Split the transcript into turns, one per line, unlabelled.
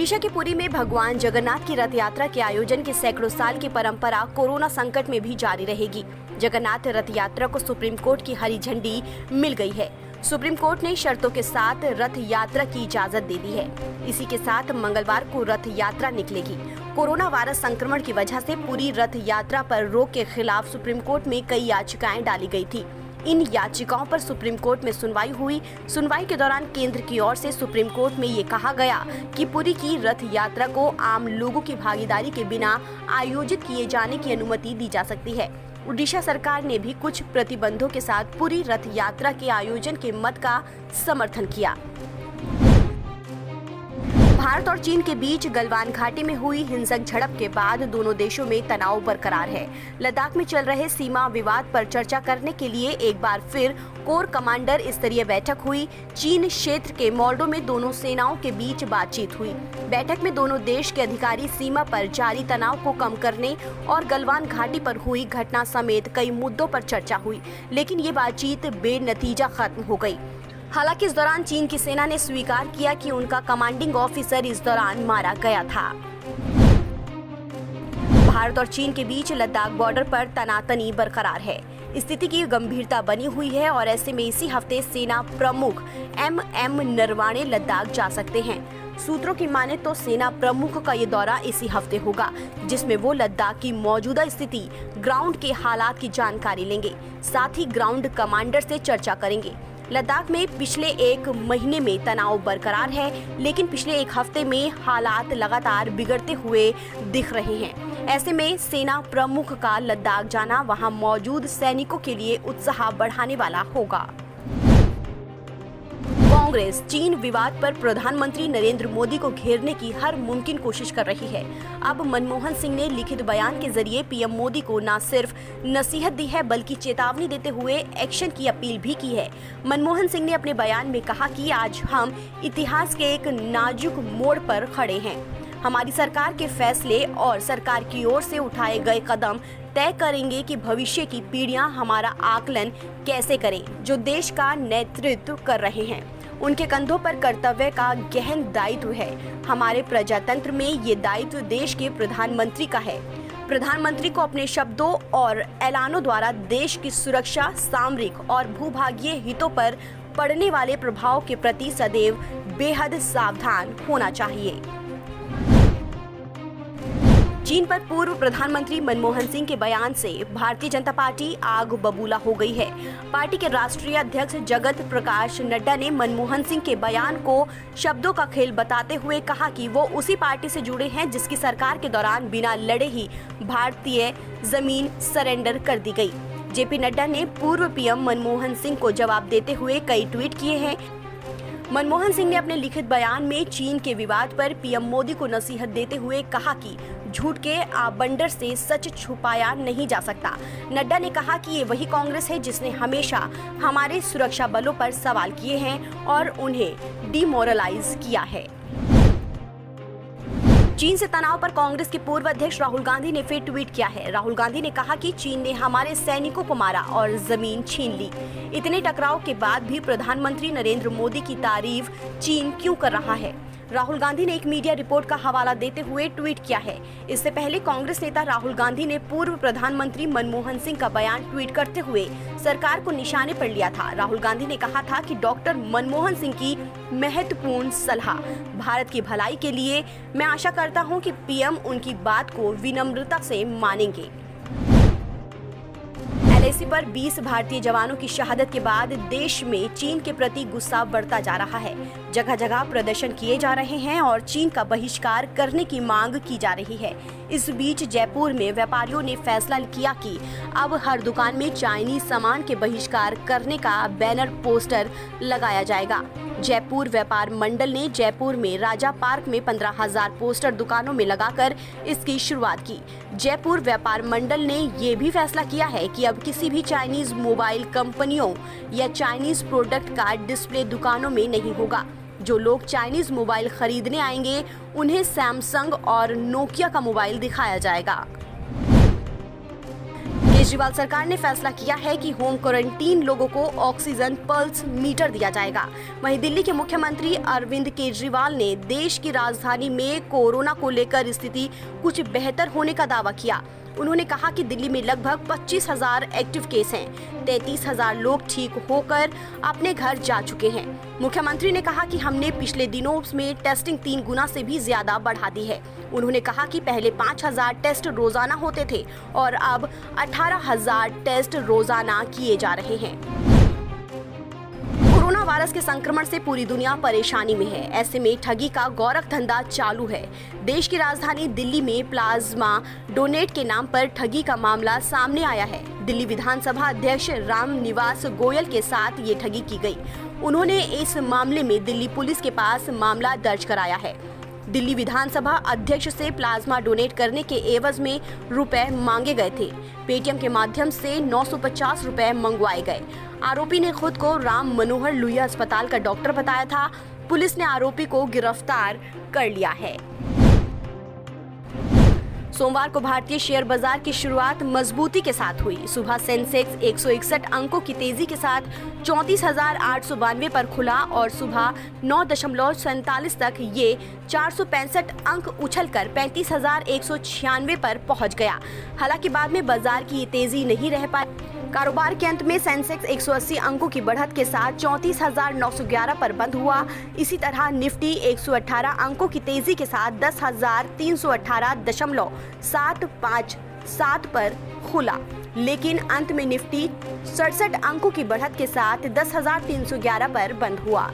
ओडिशा के पुरी में भगवान जगन्नाथ की रथ यात्रा के आयोजन की सैकड़ों साल की परंपरा कोरोना संकट में भी जारी रहेगी। जगन्नाथ रथ यात्रा को सुप्रीम कोर्ट की हरी झंडी मिल गई है। सुप्रीम कोर्ट ने शर्तों के साथ रथ यात्रा की इजाजत दे दी है। इसी के साथ मंगलवार को रथ यात्रा निकलेगी। कोरोना वायरस संक्रमण की वजह से पूरी रथ यात्रा पर रोक के खिलाफ सुप्रीम कोर्ट में कई याचिकाएं डाली गई थी। इन याचिकाओं पर सुप्रीम कोर्ट में सुनवाई हुई। सुनवाई के दौरान केंद्र की ओर से सुप्रीम कोर्ट में ये कहा गया कि पुरी की रथ यात्रा को आम लोगों की भागीदारी के बिना आयोजित किए जाने की अनुमति दी जा सकती है। ओडिशा सरकार ने भी कुछ प्रतिबंधों के साथ पुरी रथ यात्रा के आयोजन के मत का समर्थन किया। भारत और चीन के बीच गलवान घाटी में हुई हिंसक झड़प के बाद दोनों देशों में तनाव बरकरार है। लद्दाख में चल रहे सीमा विवाद पर चर्चा करने के लिए एक बार फिर कोर कमांडर स्तरीय बैठक हुई। चीन क्षेत्र के मोल्डो में दोनों सेनाओं के बीच बातचीत हुई। बैठक में दोनों देश के अधिकारी सीमा पर जारी तनाव को कम करने और गलवान घाटी पर हुई घटना समेत कई मुद्दों पर चर्चा हुई, लेकिन ये बातचीत बेनतीजा खत्म हो गई। हालांकि इस दौरान चीन की सेना ने स्वीकार किया कि उनका कमांडिंग ऑफिसर इस दौरान मारा गया था। भारत और चीन के बीच लद्दाख बॉर्डर पर तनातनी बरकरार है। स्थिति की गंभीरता बनी हुई है और ऐसे में इसी हफ्ते सेना प्रमुख MM नरवाणे लद्दाख जा सकते हैं। सूत्रों की माने तो सेना प्रमुख का ये दौरा इसी हफ्ते होगा, जिसमें वो लद्दाख की मौजूदा स्थिति, ग्राउंड के हालात की जानकारी लेंगे। साथ ही ग्राउंड कमांडर से चर्चा करेंगे। लद्दाख में पिछले एक महीने में तनाव बरकरार है, लेकिन पिछले एक हफ्ते में हालात लगातार बिगड़ते हुए दिख रहे हैं। ऐसे में सेना प्रमुख का लद्दाख जाना वहां मौजूद सैनिकों के लिए उत्साह बढ़ाने वाला होगा। कांग्रेस चीन विवाद पर प्रधानमंत्री नरेंद्र मोदी को घेरने की हर मुमकिन कोशिश कर रही है। अब मनमोहन सिंह ने लिखित बयान के जरिए पीएम मोदी को न सिर्फ नसीहत दी है, बल्कि चेतावनी देते हुए एक्शन की अपील भी की है। मनमोहन सिंह ने अपने बयान में कहा कि आज हम इतिहास के एक नाजुक मोड़ पर खड़े हैं। हमारी सरकार के फैसले और सरकार की ओर से उठाए गए कदम तय करेंगे कि भविष्य की पीढ़ियां हमारा आकलन कैसे करें। जो देश का नेतृत्व कर रहे हैं, उनके कंधों पर कर्तव्य का गहन दायित्व है। हमारे प्रजातंत्र में ये दायित्व देश के प्रधानमंत्री का है। प्रधानमंत्री को अपने शब्दों और ऐलानों द्वारा देश की सुरक्षा, सामरिक और भूभागीय हितों पर पड़ने वाले प्रभाव के प्रति सदैव बेहद सावधान होना चाहिए। चीन पर पूर्व प्रधानमंत्री मनमोहन सिंह के बयान से भारतीय जनता पार्टी आग बबूला हो गई है। पार्टी के राष्ट्रीय अध्यक्ष जगत प्रकाश नड्डा ने मनमोहन सिंह के बयान को शब्दों का खेल बताते हुए कहा कि वो उसी पार्टी से जुड़े हैं जिसकी सरकार के दौरान बिना लड़े ही भारतीय जमीन सरेंडर कर दी गई। जेपी नड्डा ने पूर्व पीएम मनमोहन सिंह को जवाब देते हुए कई ट्वीट किए हैं। मनमोहन सिंह ने अपने लिखित बयान में चीन के विवाद पर पीएम मोदी को नसीहत देते हुए कहा कि झूठ के आबंडर से सच छुपाया नहीं जा सकता। नड्डा ने कहा कि ये वही कांग्रेस है जिसने हमेशा हमारे सुरक्षा बलों पर सवाल किए हैं और उन्हें डिमोरलाइज किया है। चीन से तनाव पर कांग्रेस के पूर्व अध्यक्ष राहुल गांधी ने फिर ट्वीट किया है। राहुल गांधी ने कहा कि चीन ने हमारे सैनिकों को मारा और जमीन छीन ली। इतने टकराव के बाद भी प्रधानमंत्री नरेंद्र मोदी की तारीफ चीन क्यों कर रहा है? राहुल गांधी ने एक मीडिया रिपोर्ट का हवाला देते हुए ट्वीट किया है। इससे पहले कांग्रेस नेता राहुल गांधी ने पूर्व प्रधानमंत्री मनमोहन सिंह का बयान ट्वीट करते हुए सरकार को निशाने पर लिया था। राहुल गांधी ने कहा था कि डॉक्टर मनमोहन सिंह की महत्वपूर्ण सलाह भारत की भलाई के लिए, मैं आशा करता हूं कि पीएम उनकी बात को विनम्रता से मानेंगे। LAC पर 20 भारतीय जवानों की शहादत के बाद देश में चीन के प्रति गुस्सा बढ़ता जा रहा है। जगह जगह प्रदर्शन किए जा रहे हैं और चीन का बहिष्कार करने की मांग की जा रही है। इस बीच जयपुर में व्यापारियों ने फैसला किया कि अब हर दुकान में चाइनीज सामान के बहिष्कार करने का बैनर पोस्टर लगाया जाएगा। जयपुर व्यापार मंडल ने जयपुर में राजा पार्क में 15,000 पोस्टर दुकानों में लगाकर इसकी शुरुआत की। जयपुर व्यापार मंडल ने ये भी फैसला किया है कि अब किसी भी चाइनीज मोबाइल कंपनियों या चाइनीज प्रोडक्ट का डिस्प्ले दुकानों में नहीं होगा। जो लोग चाइनीज मोबाइल खरीदने आएंगे उन्हें सैमसंग और नोकिया का मोबाइल दिखाया जाएगा। केजरीवाल सरकार ने फैसला किया है कि होम क्वारंटीन लोगों को ऑक्सीजन पल्स मीटर दिया जाएगा। वहीं दिल्ली के मुख्यमंत्री अरविंद केजरीवाल ने देश की राजधानी में कोरोना को लेकर स्थिति कुछ बेहतर होने का दावा किया। उन्होंने कहा कि दिल्ली में लगभग 25,000 एक्टिव केस हैं। 33,000 लोग ठीक होकर अपने घर जा चुके हैं। मुख्यमंत्री ने कहा कि हमने पिछले दिनों में टेस्टिंग 3 गुना से भी ज्यादा बढ़ा दी है। उन्होंने कहा कि पहले 5,000 टेस्ट रोजाना होते थे और अब 18,000 टेस्ट रोजाना किए जा रहे हैं। कोरोना वायरस के संक्रमण से पूरी दुनिया परेशानी में है। ऐसे में ठगी का गोरख धंधा चालू है। देश की राजधानी दिल्ली में प्लाज्मा डोनेट के नाम पर ठगी का मामला सामने आया है। दिल्ली विधानसभा अध्यक्ष राम निवास गोयल के साथ ये ठगी की गई। उन्होंने इस मामले में दिल्ली पुलिस के पास मामला दर्ज कराया है। दिल्ली विधानसभा अध्यक्ष से प्लाज्मा डोनेट करने के एवज में रुपए मांगे गए थे। पेटीएम के माध्यम से 950 रुपए मंगवाए गए। आरोपी ने खुद को राम मनोहर लोहिया अस्पताल का डॉक्टर बताया था। पुलिस ने आरोपी को गिरफ्तार कर लिया है। सोमवार को भारतीय शेयर बाजार की शुरुआत मजबूती के साथ हुई। सुबह सेंसेक्स 161 अंकों की तेजी के साथ 34,892 पर खुला और सुबह 9.47 तक ये 465 अंक उछलकर 35,196 पर पहुंच गया। हालांकि बाद में बाजार की ये तेजी नहीं रह पाई। कारोबार के अंत में सेंसेक्स 180 अंकों की बढ़त के साथ 34,911 पर बंद हुआ। इसी तरह निफ्टी 118 अंकों की तेजी के साथ 10,318.757 पर खुला, लेकिन अंत में निफ्टी 67 अंकों की बढ़त के साथ 10,311 पर बंद हुआ।